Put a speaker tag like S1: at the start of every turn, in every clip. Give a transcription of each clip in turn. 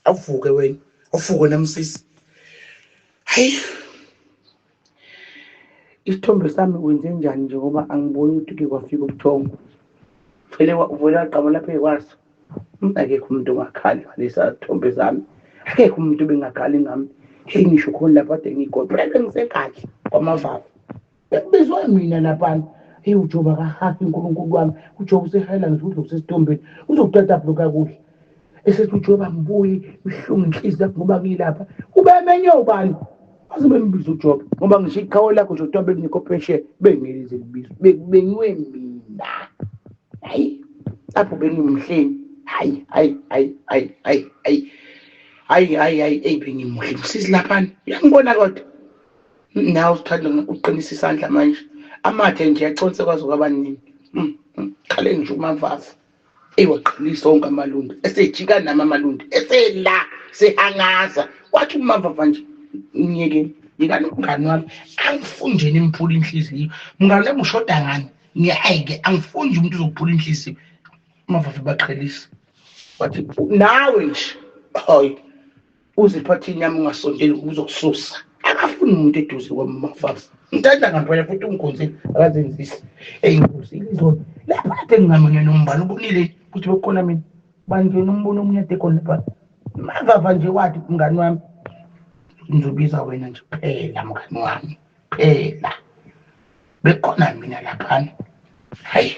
S1: Awuvuke wena, awuvuke namsisi. Hayi, isithombe sami wenze njani njengoba angiboni ukuthi kuke kwafika ubuthongo. Vele waqaba lapha ekwaso. Akekho umuntu ongakhali ngalesa sithombe sami. Akekho umuntu bengakhali ngami. Hey ngisho khona lapha kade ngigobhele ngisekhathi kwamavava. Bekubizwa mina laphana. Hey uJoba kahafi uNkulunkulu wami. UJoba usehayela ngisho ukuthi usesithombeni. Uzokuthatha lokho kakuhle. Esethi uJoba mbuyi ihlungu inhliziyo ngoba ngilapha. Kube emenye ubani. Azibe mbizo uJoba ngoba ngisho ikhawo lakho nje uTobe ngikho phesheya bengelize libizo. Bengiwe mina. Hayi lapho bengimhleni. Hayi bengimuhle msisi laphana uyangibona kodwa nawe usithanda uqinisa isandla manje amathe nje yaconse kwazi kwaba nini khale ngisho umavavu waqinisa onke amalundi esejika nama amalundi esela sehangaza kwathi umavavu nje ngiyeke yikani umngani wami angifunjeni imphula inhliziyo mngani wami ushoda ngani ngiyayike angifunji umuntu uzokuphula inhliziyo umavavu baqhelisa wathi nawe nje hayi uziphathini yami ungasondeli uzokususa akafuni umuntu eduze kwamavavu ngithanda ngampela futhi ungikhonzile akazenzisi inkosi ilizona lapha kade ngingamenye nombani ubonile ukuthi bekhona mina banje nombono omunye ade khona lapha mavavu nje wathi mngani wami ngizobiza wena nje phela mngani wami phela bekhona mina laphana hayi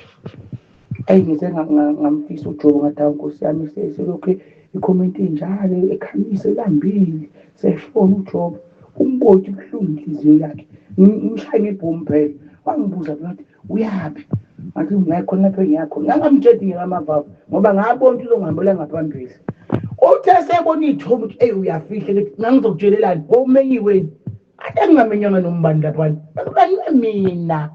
S1: ngize ngamfisa uJobe ngathi inkosi yami seselokhu ikhomenti njalo ekhamisa elambile sefona uJobe umboti kuhlungu inhliziyo yakhe ngimshaya ngebhomu phela wangibuza ukuthi uyapi ngathi ngiyakho lapha ngiyakho ngangamtshedi ngamavavu ngoba ngabona ukuthi uzongihambela ngaphambili uthe sebona ithoba ukuthi uyafihla ukuthi ngangizokutshelelani omenyiweni ade ngingamenyanga nombani lapha mina